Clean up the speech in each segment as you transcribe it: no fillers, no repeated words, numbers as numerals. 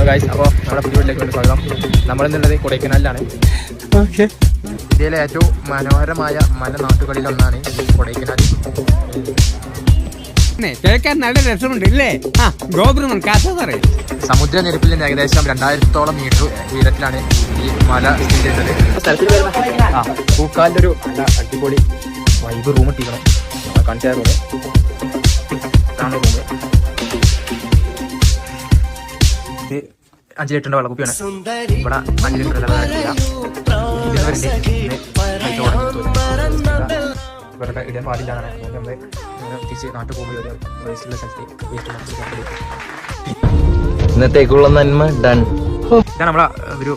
Guys, അപ്പോൾ നമ്മുടെ പുതിയ വീട്ടിലേക്ക് വേണ്ടി സ്വാഗതം. നമ്മളിന്നുള്ളത് കൊടൈക്കനാലിലാണ്. ഇന്ത്യയിലെ ഏറ്റവും മനോഹരമായ മലനാട്ടുകളിലൊന്നാണ് കൊടൈക്കനാൽ. കേൾക്കാൻ നല്ല രസമുണ്ട് ഇല്ലേ? ഗോപുരം കാസറേ. സമുദ്രനിരപ്പിൽ നിന്ന് ഏകദേശം 2000 മീറ്റർ ഉയരത്തിലാണ് ഈ മല സ്ഥിതി ചെയ്യുന്നത്. പൂക്കാലിൻ്റെ ഒരു നല്ല അടിപൊളി വൈബ് റൂം ഇട്ടിരിക്കണം. കാണിച്ച റൂം ഇതാണ്. റൂം ഇത് 5 ലിറ്ററിൻ്റെ വെള്ളക്കുപ്പിയാണ്. ഇവിടെ 5 ലിറ്റർ ഇവരുടെ ഇടാൻ പാടില്ലാണ്. അതുകൊണ്ട് നമ്മൾ തിരിച്ച് നാട്ടിൽ പോകുമ്പോൾ ഒരു വേസ്റ്റുള്ള സ്ഥലത്ത് ഇന്നത്തേക്കുള്ള നന്മ ഡൺ. ഇതാണ് നമ്മളെ ഒരു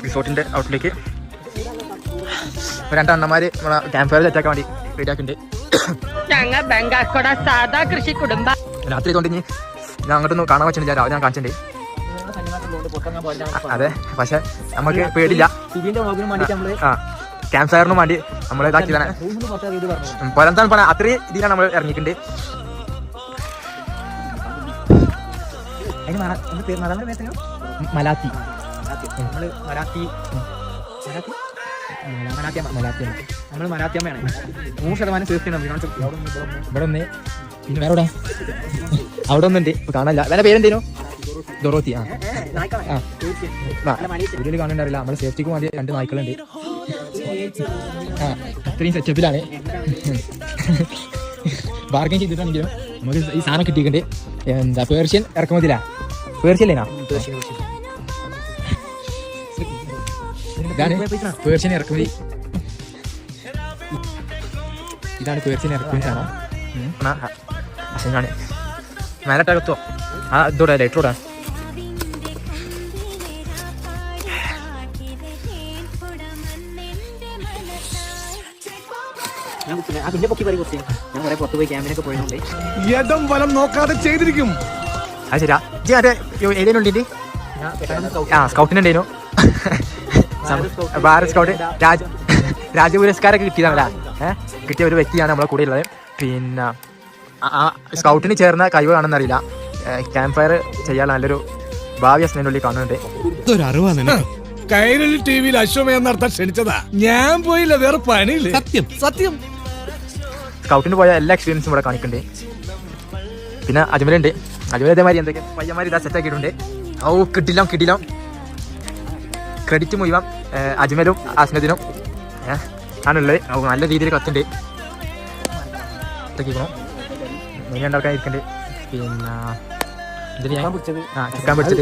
റിസോർട്ടിൻ്റെ ഔട്ടിലേക്ക് 2 അണ്ണന്മാര് നമ്മളെ ക്യാമ്പ് ഫയർ സെറ്റാക്കാൻ വേണ്ടി റെഡിയാക്കുന്നുണ്ട്. രാത്രി കൊണ്ട് ഇനി ഞാൻ അങ്ങോട്ടൊന്നും കാണാൻ വെച്ചിട്ടില്ല. രാവിലെ ഞാൻ കാണിച്ചിട്ടുണ്ട്. അതെ, പക്ഷെ നമുക്ക് പേടില്ല. ക്യാമ്പ് ഫയറിന് വേണ്ടി നമ്മൾ ഇതാക്കിയതാണ്. പോരാൻ പറഞ്ഞാൽ അത്രയും ഇതിലാണ് നമ്മൾ ഇറങ്ങിയിട്ടുണ്ട്. മലാത്തി നമ്മൾ മലാത്തിയമ്മയാണ്. 100% സേഫ്റ്റി ഉണ്ട്. ഇവിടെ ഒന്ന് പിന്നെ വേറെ അവിടെ ഒന്നുണ്ട്, കാണാനില്ല. വേറെ പേരെന്തേനോ? ഡൊറോത്തി. വീട്ടിൽ കാണുന്നുണ്ടാവില്ല. നമ്മുടെ സേഫ്റ്റിക്ക് വേണ്ടി 2 നായ്ക്കളുണ്ട്. അത്രയും സെറ്റപ്പിലാണ്. ബാർഗൻ ചെയ്തിട്ടാണെങ്കിലും നമുക്ക് ഈ സാധനം കിട്ടിയിട്ടുണ്ട്. എന്താ പേർഷ്യൻ ഇറക്കുമതിയില്ല. പേർഷ്യല്ലേനാ? ഇതാണ് പേർഷ്യൻ ഇറക്കുമതി. ഇതാണ് പേർഷ്യൻ ഇറക്കുമതി സാധനം. അശനാണ് മേലട്ടകത്തോ ഇതോടെ ലൈറ്റോടാ. നോക്കാതെ ചെയ്തിരിക്കും. അത് ശരിയാ. അതെ ഏതിനുള്ളിട്ട് സ്കൗട്ടിനുണ്ടേനു. ഭാരത് സ്കൗട്ട് രാജ്യ പുരസ്കാരമൊക്കെ കിട്ടിയതല്ല. കിട്ടിയ ഒരു വ്യക്തിയാണ് നമ്മളെ കൂടെ ഉള്ളത്. പിന്നെ ആ സ്കൗട്ടിന് ചേർന്ന കഴിവാണെന്നറിയില്ല. ക്യാമ്പ് ഫയർ ചെയ്യാൻ നല്ലൊരു ഭാവി അസ്നുള്ളിൽ കാണുന്നുണ്ട്. കൈരളി ടിവിയിൽ അശ്വമേധം നടത്താൻ ക്ഷണിച്ചതാ. ഞാൻ പോയില്ല, വേറെ പണിയില്ല. സത്യം സ്കൗട്ടിന് പോയ എല്ലാ എക്സ്പീരിയൻസും ഇവിടെ കാണിക്കുന്നുണ്ട്. പിന്നെ അജ്മലുണ്ട്. അജ്മൽ ഇതേമാതിരി എന്തൊക്കെ പയ്യന്മാർ ഇതാ സെറ്റ് ആക്കിയിട്ടുണ്ട്. കിട്ടില്ല. ക്രെഡിറ്റ് മുഴുവൻ അജ്മലും അസ്നദിനും ആണുള്ളത്. നല്ല രീതിയിൽ കത്തുണ്ട്. മെയിൻ ഉണ്ടാക്കാൻ ഇരിക്കുന്നുണ്ട്. പിന്നെ ചിക്കൻ പിടിച്ചത്